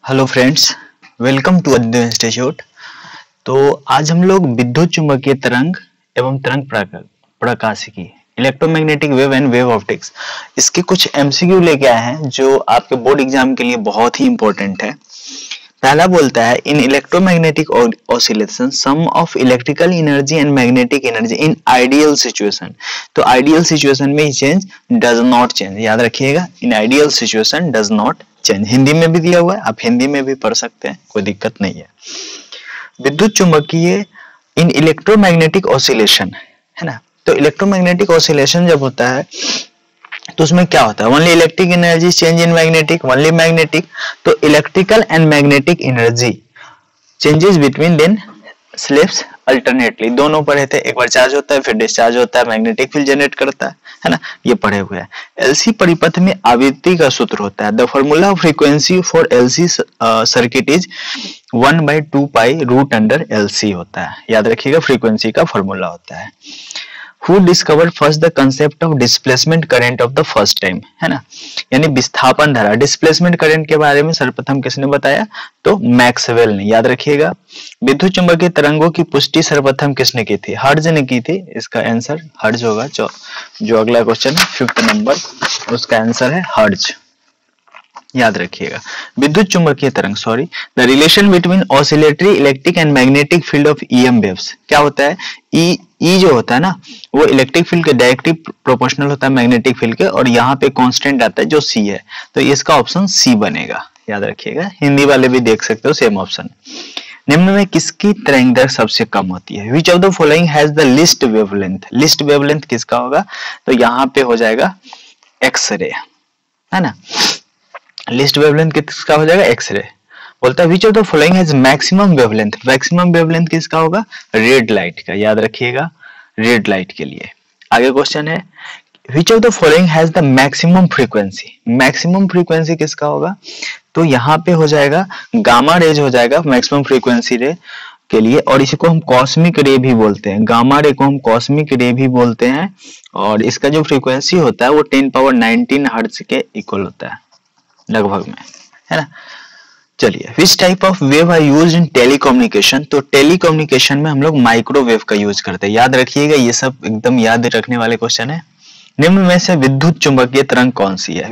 Hello friends, welcome to अध्ययन institute. तो आज हम लोग विद्युत चुम्बकीय तरंग एवं तरंग प्रकाशिकी electromagnetic wave and wave optics इसके कुछ एमसीक्यू लेके आए हैं जो आपके बोर्ड एग्जाम के लिए बहुत ही इंपॉर्टेंट है। पहला बोलता है in electromagnetic oscillation sum of electrical energy and magnetic energy in ideal situation. तो आइडियल सिचुएशन में ही चेंज डज नॉट चेंज, याद रखिएगा, in ideal situation does not change. Hindi में भी दिया हुआ है, आप हिंदी में भी पढ़ सकते हैं, कोई दिक्कत नहीं है। विद्युत चुम्बकीय इन इलेक्ट्रोमैग्नेटिक ऑसिलेशन है ना। तो इलेक्ट्रोमैग्नेटिक ऑसिलेशन जब होता है तो उसमें क्या होता है, only electric energy change in magnetic, only magnetic. तो electrical and magnetic energy changes between then slips alternately, दोनों पढ़े थे, एक बार चार्ज होता है फिर डिस्चार्ज होता है, मैग्नेटिक फील्ड जनरेट करता है ना, ये पढ़े हुए हैं। एलसी परिपथ में आवृत्ति का सूत्र होता है, the formula of frequency for LC circuit is 1/2 pi root under LC होता है, याद रखिएगा, फ्रीक्वेंसी का फॉर्मूला होता है। Who discovered first the concept of displacement current of the first time, है ना, यानी विस्थापन धारा, डिस्प्लेसमेंट करंट के बारे में सर्वप्रथम किसने बताया, तो मैक्सवेल ने, याद रखिएगा। विद्युत चुम्बकीय तरंगों की पुष्टि सर्वप्रथम किसने की थी, हर्ट्ज ने की थी, इसका आंसर हर्ट्ज होगा। जो अगला क्वेश्चन है 5th नंबर, उसका आंसर है हर्ट्ज, याद रखिएगा। विद्युत चुम्बकीय तरंग, sorry, the relation between oscillatory electric and magnetic field of EM waves, क्या होता है, ई जो होता है ना वो इलेक्ट्रिक फील्ड के डायरेक्टली प्रोपोर्शनल होता है मैग्नेटिक फील्ड के, और यहाँ पे कांस्टेंट आता है जो सी है, तो इसका ऑप्शन सी बनेगा, याद रखिएगा। हिंदी वाले भी देख सकते हो, सेम ऑप्शन। निम्न में किसकी तरंग दैर्घ्य सबसे कम होती है, which of the following has the least wavelength, least wavelength किसका होगा, तो यहाँ पे हो जाएगा एक्सरे, है ना, लीस्ट वेवलेंथ किसका हो जाएगा, एक्सरे। बोलता है which of the following has maximum wavelength, maximum wavelength किसका होगा, रेड लाइट का, याद रखिएगा, रेड लाइट के लिए। आगे क्वेश्चन है which of the following has the maximum frequency, maximum frequency किसका होगा, तो यहाँ पे हो जाएगा गामा रेज हो जाएगा मैक्सिमम फ्रीक्वेंसी रे के लिए, और इसी को हम कॉस्मिक रे भी बोलते हैं, गामा रे को हम कॉस्मिक रे भी बोलते हैं, और इसका जो फ्रीक्वेंसी होता है वो 10⁻19 हर्ट्ज के इक्वल होता है लगभग में, है ना। चलिए, which type of wave are used in telecommunication, तो टेलीकम्युनिकेशन में हम लोग माइक्रोवेव का यूज करते हैं, याद रखिएगा, ये सब एकदम याद रखने वाले क्वेश्चन है। निम्न में से विद्युत चुम्बकीय तरंग कौन सी है,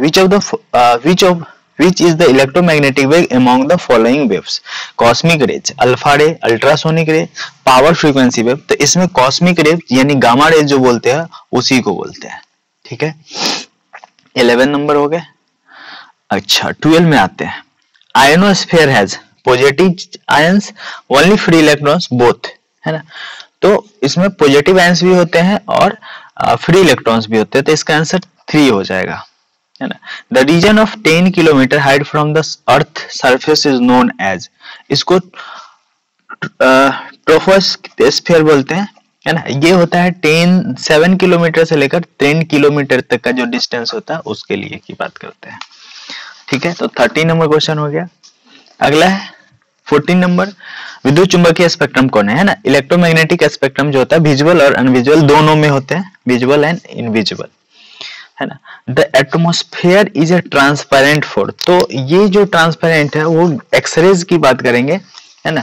which is the electromagnetic wave among the following waves, cosmic rays, alpha रे, अल्ट्रासोनिक रे, पावर फ्रीक्वेंसी वेव। तो इसमें कॉस्मिक रे यानी गामा रेज जो बोलते हैं उसी को बोलते हैं, ठीक है। 11 नंबर हो गए। अच्छा, 12 में आते हैं। Ionosphere has positive ions, only free electrons, both, है ना। तो इसमें पॉजिटिव आयंस भी होते हैं और फ्री इलेक्ट्रॉन्स भी होते हैं, तो इसका आंसर 3 हो जाएगा, है ना। The region of 10 kilometre height from the earth surface is known as, इसको ट्रोपोस्फीयर बोलते हैं, है ना। ये होता है 7 किलोमीटर से लेकर 10 किलोमीटर तक का जो डिस्टेंस होता है उसके लिए की बात करते हैं, ठीक है। तो 13 नंबर क्वेश्चन हो गया। अगला है 14 नंबर, विद्युत चुम्बकीय स्पेक्ट्रम कौन है ना। इलेक्ट्रोमैग्नेटिक स्पेक्ट्रम जो होता है विजुअल और अनविजुअल दोनों में होते हैं, विजुअल एंड इनविजुअल, है ना। The atmosphere is a transparent four, तो ये जो ट्रांसपेरेंट है वो एक्सरेज की बात करेंगे, है ना,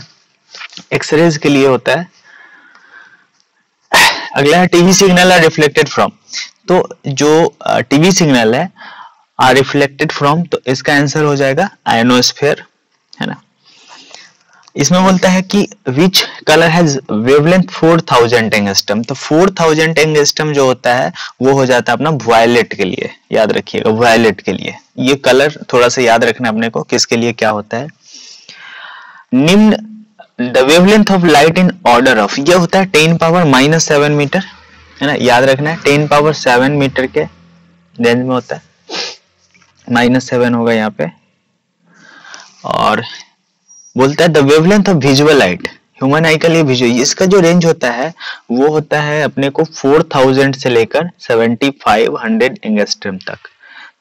एक्सरेज के लिए होता है। अगला है TV signal are reflected from, तो जो टीवी सिग्नल है आर रिफ्लेक्टेड फ्रॉम, तो इसका आंसर हो जाएगा आयनोस्फीयर, है ना। इसमें बोलता है कि which colour has wavelength 4000 angstrom, तो 4000 एंगस्ट्रम जो होता है वो हो जाता है अपना वायलेट के लिए, याद रखिएगा, वायलेट के लिए। ये कलर थोड़ा सा याद रखना अपने को, किसके लिए क्या होता है। निम्न the wavelength of light in order of, ये होता है 10⁻⁻7 मीटर, है ना, याद रखना है, 10⁻7 मीटर के रेंज में होता है, -7 होगा यहाँ पे। और बोलता है the wavelength of visual light, human आई के लिए विजुअल, इसका जो रेंज होता है वो होता है अपने को 4000 से लेकर 7500 एंगस्ट्रम तक,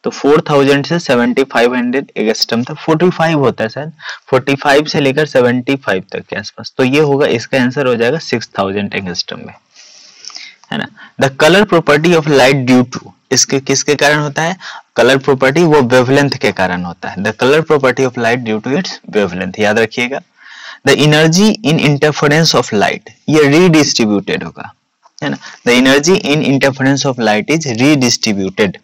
तो 4000 से 7500 एंगस्ट्रम तक 45 होता है शायद, 45 से लेकर 75 तक के आसपास, तो ये होगा, इसका आंसर हो जाएगा 6000 एंगस्ट्रम में, है ना। The colour property of light due to, इसके किसके कारण होता है, कलर प्रॉपर्टी वो वेवलेंथ के कारण होता है। The colour property of light due to its wavelength, याद रखिएगा। The energy in interference of light, ये रीडिस्ट्रीब्यूटेड होगा, है ना। The energy in interference of light is redistributed.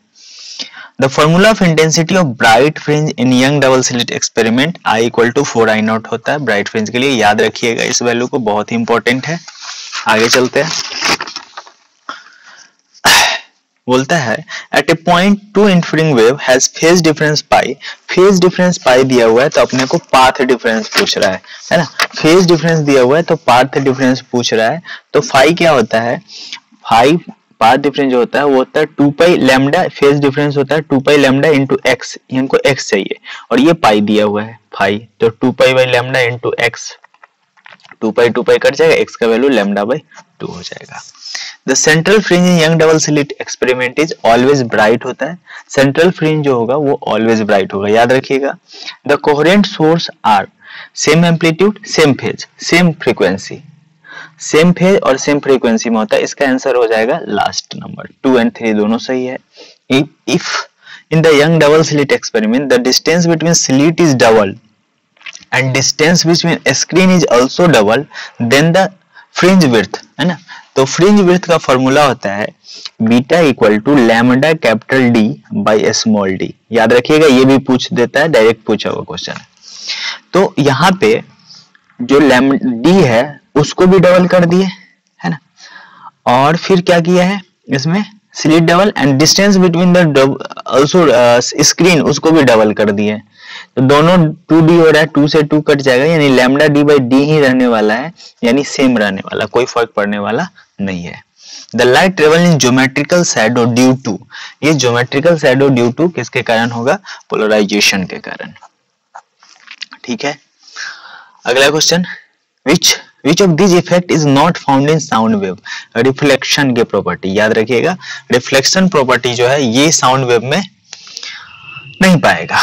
The formula of intensity of bright fringe in Young double slit experiment I = 4I0 होता है bright fringe के लिए, याद रखिएगा इस वैल्यू को, बहुत ही इंपॉर्टेंट है। आगे चलते हैं। बोलता है at a point two interfering wave has phase difference pi, phase difference pi दिया हुआ है तो अपने को पाथ डिफरेंस पूछ रहा है ना। फेज डिफरेंस दिया हुआ है तो पाथ डिफरेंस पूछ रहा है, तो फाई क्या होता है, फाई पाथ डिफरेंस जो होता है वो होता है 2 पाई लैम्डा, फेज डिफरेंस होता है 2 पाई लैम्डा इंटू एक्स, हमको एक्स चाहिए और ये पाई दिया हुआ है फाई, तो 2 pi by lambda into x, 2 pi cut जाएगा, एक्स का वैल्यू लैम्डा बाई 2 हो जाएगा। The central fringe in Young double slit experiment is always bright होता है, सेंट्रल फ्रिंज जो होगा वो ऑलवेज ब्राइट होगा, याद रखिएगा। The coherent source are same amplitude same phase same frequency, same phase और सेम फ्रीक्वेंसी में होता है, इसका आंसर हो जाएगा लास्ट नंबर 2 और 3 दोनों सही है। If in the young double slit experiment the distance between slit is double and distance between screen is also double then the fringe width, है ना। तो fringe width का फॉर्मूला होता है beta equal to lambda capital D by small D, याद रखिएगा, ये भी पूछ देता है, डायरेक्ट पूछा हुआ क्वेश्चन है। तो यहाँ पे जो लैम्डा डी है उसको भी डबल कर दिए, है ना, और फिर क्या किया है इसमें slit double and distance between the also screen उसको भी डबल कर दिए, तो दोनों 2d हो रहा है, 2 से 2 कट जाएगा, यानी लैम्डा डी बाई डी ही रहने वाला है, यानी सेम रहने वाला, कोई फर्क पड़ने वाला नहीं है। The light travel in geometrical shadow due to, ये ज्योमेट्रिकल शैडो ड्यू टू किसके कारण होगा, पोलराइजेशन के कारण, ठीक है। अगला question, which of this effect is not found in sound wave, reflection के प्रॉपर्टी, याद रखिएगा रिफ्लेक्शन प्रॉपर्टी जो है ये साउंड वेव में नहीं पाएगा।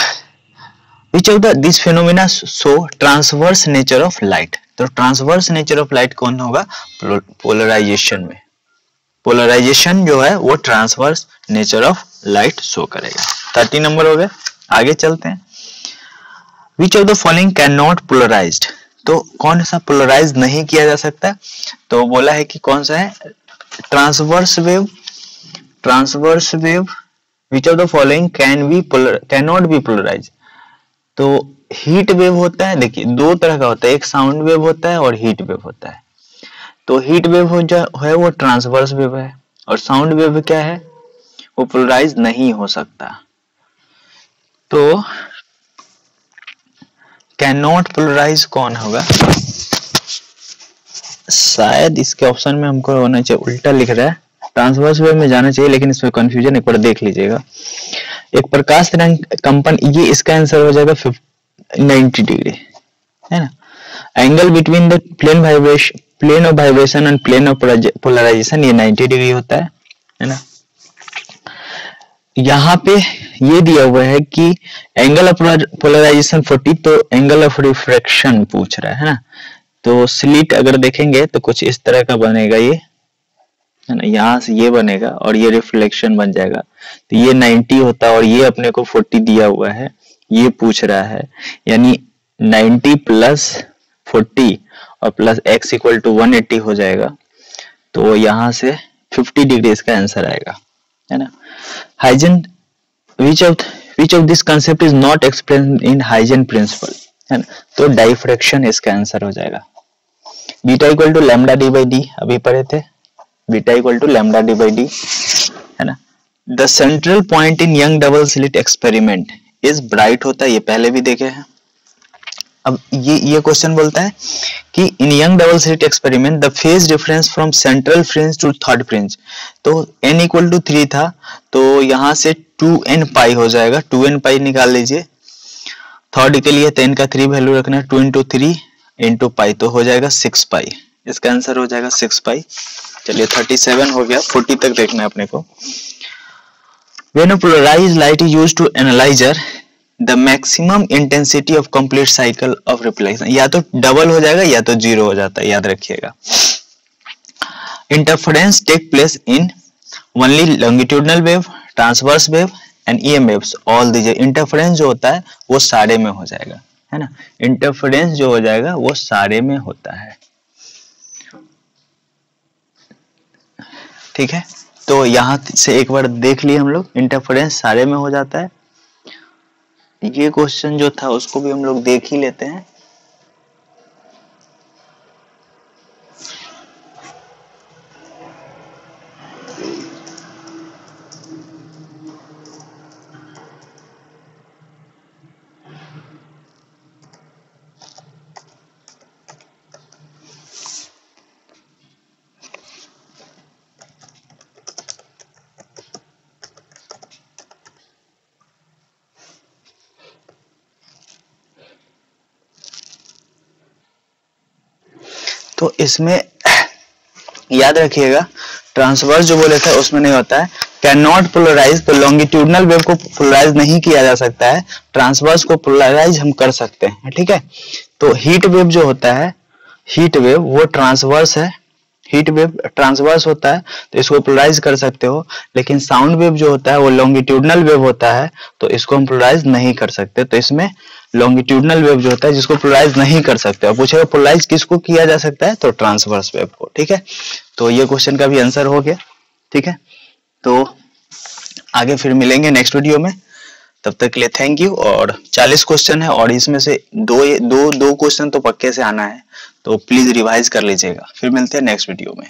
Which of these phenomena show transverse nature of light, तो ट्रांसवर्स नेचर ऑफ लाइट कौन होगा, पोलराइजेशन में, पोलराइजेशन जो है वो transverse nature of light show करेगा। 30 नंबर हो गए, आगे चलते हैं। Which of the following cannot polarized, तो कौन सा पोलराइज नहीं किया जा सकता, तो बोला है कि कौन सा है, transverse wave, transverse wave, which of the following cannot be polarized, तो हीट वेव होता है, देखिए दो तरह का होता है, एक साउंड वेव होता है और हीट वेव होता है, तो हीट वेव है वो ट्रांसवर्स वेव है, और साउंड वेव क्या है, वो पोलराइज नहीं हो सकता, तो कैन नॉट पोलराइज कौन होगा, शायद इसके ऑप्शन में हमको होना चाहिए, उल्टा लिख रहा है, ट्रांसवर्स वेव में जाना चाहिए, लेकिन इसमें कंफ्यूजन एक बार देख लीजिएगा। एक प्रकाश तरंग कंपन, ये इसका आंसर हो जाएगा 90 डिग्री, है ना। Angle between the plane of vibration and plane of polarisation, ये 90 डिग्री होता है ना। यहाँ पे ये दिया हुआ है कि एंगल ऑफ पोलराइजेशन 40, तो एंगल ऑफ रिफ्रैक्शन पूछ रहा है ना, तो स्लिट अगर देखेंगे तो कुछ इस तरह का बनेगा, ये है ना, यहाँ से ये बनेगा और ये रिफ्लेक्शन बन जाएगा, तो ये 90 होता है और ये अपने को 40 दिया हुआ है, ये पूछ रहा है, यानी 90 प्लस 40 और प्लस x इक्वल टू 180 हो जाएगा, तो यहाँ से 50 डिग्री इसका आंसर आएगा, है ना। Huygens, which of this concept is not explained in Huygens principle, है ना, तो डाइफ्रैक्शन इसका आंसर हो जाएगा। Beta equal to lambda D by D अभी पढ़े थे, beta equal to lambda D by D, है ना। The central point in Young double slit experiment is bright होता है, ये पहले भी देखे हैं। अब ये क्वेश्चन बोलता है कि in Young double slit experiment the phase difference from central fringe to third fringe, तो n इक्वल टू 3 था, तो यहाँ से 2n पाई हो जाएगा, 2n पाई निकाल लीजिए, थर्ड के लिए 10 का 3 वैल्यू रखना है, 2 इंटू 3 इंटू पाई, तो हो जाएगा 6 पाई, इसका आंसर हो जाएगा 6 पाई। चलिए 37 हो गया, 40 तक देखना है अपने को। When a polarized light is used to analyzer, the maximum intensity of complete cycle of reflection, या तो डबल हो जाएगा या तो 0 हो जाता है, याद रखिएगा। Interference take place in only longitudinal wave, transverse wave and EMFs all दीजिए, इंटरफेरेंस जो होता है वो सारे में हो जाएगा, है ना, इंटरफेरेंस जो हो जाएगा वो सारे में होता है, ठीक है। तो यहां से एक बार देख लिए हम लोग, इंटरफेरेंस सारे में हो जाता है। ये क्वेश्चन जो था उसको भी हम लोग देख ही लेते हैं। तो इसमें याद रखिएगा, ट्रांसवर्स जो बोले थे उसमें नहीं होता है, कैन नॉट पोलराइज, तो लॉन्गिट्यूडनल वेव को पोलराइज नहीं किया जा सकता है, ट्रांसवर्स को पोलराइज हम कर सकते हैं, ठीक है। तो हीट वेव जो होता है, हीट वेव वो ट्रांसवर्स है, हीट वेव ट्रांसवर्स होता है तो इसको पोलराइज कर सकते हो, लेकिन साउंड वेव जो होता है वो लॉन्गिट्यूडनल वेव होता है तो इसको हम पोलराइज नहीं कर सकते। तो इसमें लॉन्गिट्यूडनल वेव जो होता है जिसको पोलराइज नहीं कर सकते, और पूछेगा पोलराइज किसको किया जा सकता है, तो ट्रांसवर्स वेव को, ठीक है। तो ये क्वेश्चन का भी आंसर हो गया, ठीक है। तो आगे फिर मिलेंगे नेक्स्ट वीडियो में, तब तक के लिए थैंक यू। और 40 क्वेश्चन है और इसमें से दो क्वेश्चन तो पक्के से आना है, तो प्लीज रिवाइज कर लीजिएगा। फिर मिलते हैं नेक्स्ट वीडियो में।